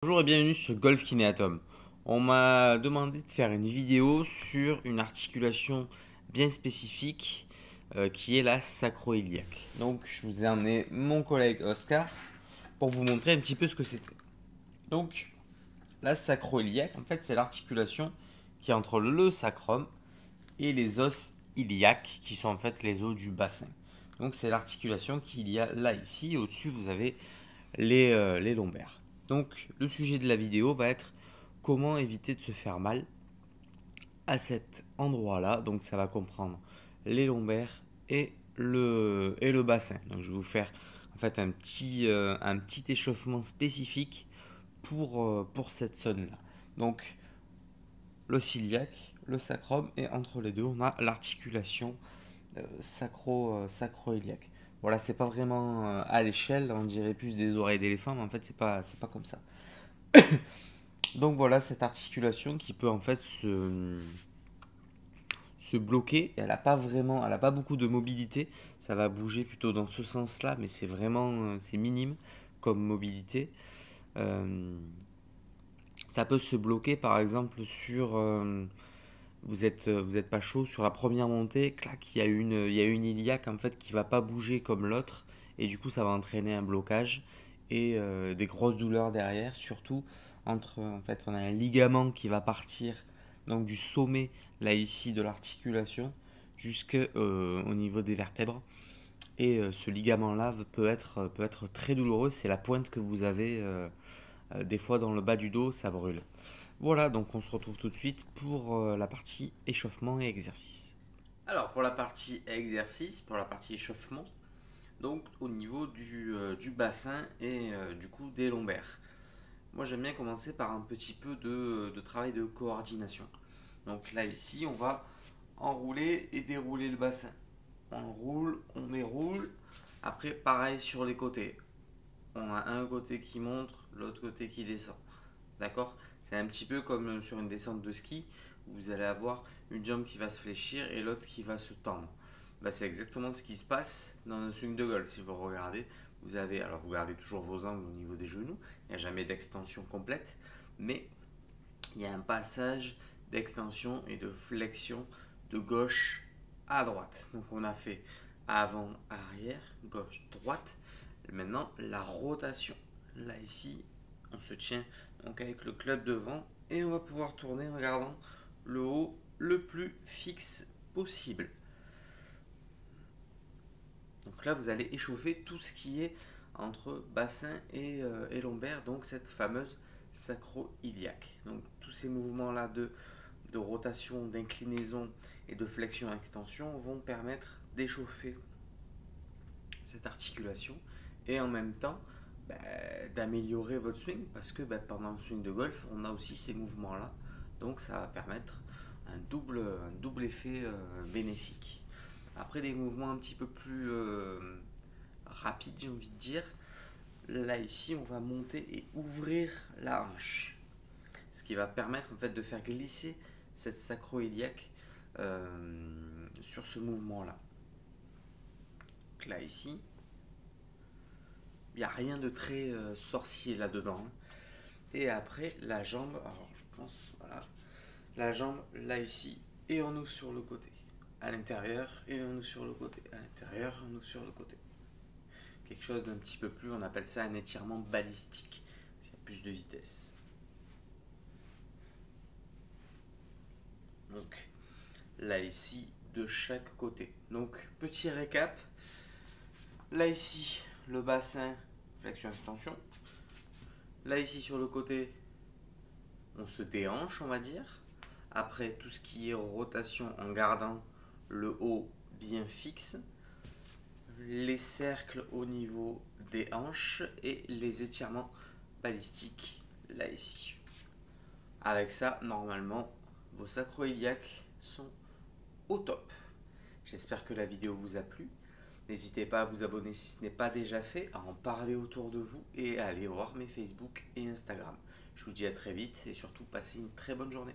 Bonjour et bienvenue sur Golf Kinéatom. On m'a demandé de faire une vidéo sur une articulation bien spécifique qui est la sacro-iliaque. Donc je vous ai emmené mon collègue Oscar pour vous montrer un petit peu ce que c'était. Donc la sacro-iliaque, en fait c'est l'articulation qui est entre le sacrum et les os iliaques qui sont en fait les os du bassin. Donc c'est l'articulation qu'il y a là ici. Au-dessus vous avez les lombaires. Donc le sujet de la vidéo va être comment éviter de se faire mal à cet endroit-là. Donc ça va comprendre les lombaires et le bassin. Donc je vais vous faire en fait un petit échauffement spécifique pour cette zone-là. Donc le ciliaque, le sacrum et entre les deux on a l'articulation sacro-iliaque. Voilà, c'est pas vraiment à l'échelle, on dirait plus des oreilles d'éléphant, mais en fait c'est pas comme ça. Donc voilà cette articulation qui peut en fait se bloquer. Elle a pas beaucoup de mobilité. Ça va bouger plutôt dans ce sens-là, mais c'est vraiment c'est minime comme mobilité. Euh, Ça peut se bloquer par exemple sur vous êtes pas chaud sur la première montée, clac, il y a une iliaque en fait qui va pas bouger comme l'autre et du coup ça va entraîner un blocage et des grosses douleurs derrière, surtout entre en fait on a un ligament qui va partir donc du sommet là ici de l'articulation jusqu'au niveau des vertèbres et ce ligament là peut être très douloureux, c'est la pointe que vous avez des fois dans le bas du dos, ça brûle. Voilà, donc on se retrouve tout de suite pour la partie échauffement et exercice. Alors pour la partie exercice, pour la partie échauffement, donc au niveau du bassin et du coup des lombaires. Moi j'aime bien commencer par un petit peu de travail de coordination. Donc là ici on va enrouler et dérouler le bassin. On roule, on déroule. Après pareil sur les côtés. On a un côté qui monte, l'autre côté qui descend. D'accord? C'est un petit peu comme sur une descente de ski où vous allez avoir une jambe qui va se fléchir et l'autre qui va se tendre. Bah, c'est exactement ce qui se passe dans un swing de golf. Si vous regardez, alors vous gardez toujours vos angles au niveau des genoux, il n'y a jamais d'extension complète, mais il y a un passage d'extension et de flexion de gauche à droite. Donc on a fait avant, arrière, gauche, droite. Maintenant la rotation. Là ici, on se tient donc avec le club devant et on va pouvoir tourner en gardant le haut le plus fixe possible. Donc là, vous allez échauffer tout ce qui est entre bassin et lombaire, donc cette fameuse sacro-iliaque. Donc tous ces mouvements-là de rotation, d'inclinaison et de flexion-extension vont permettre d'échauffer cette articulation et en même temps bah, d'améliorer votre swing parce que pendant le swing de golf, on a aussi ces mouvements-là. Donc ça va permettre un double effet bénéfique. Après des mouvements un petit peu plus rapides, j'ai envie de dire, là ici, on va monter et ouvrir la hanche. Ce qui va permettre en fait de faire glisser cette sacro-iliaque sur ce mouvement-là. Donc là ici, il n'y a rien de très sorcier là-dedans. Et après, la jambe, alors je pense, voilà, la jambe là ici, et on ouvre sur le côté. À l'intérieur, et on ouvre sur le côté. À l'intérieur, on ouvre sur le côté. Quelque chose d'un petit peu plus, on appelle ça un étirement balistique. Il y a plus de vitesse. Donc, là ici, de chaque côté. Donc, petit récap. Là ici, le bassin, flexion-extension. Là ici, sur le côté, on se déhanche, on va dire. Après, tout ce qui est rotation en gardant le haut bien fixe. Les cercles au niveau des hanches et les étirements balistiques là ici. Avec ça, normalement, vos sacro-iliaques sont au top. J'espère que la vidéo vous a plu. N'hésitez pas à vous abonner si ce n'est pas déjà fait, à en parler autour de vous et à aller voir mes Facebook et Instagram. Je vous dis à très vite et surtout passez une très bonne journée.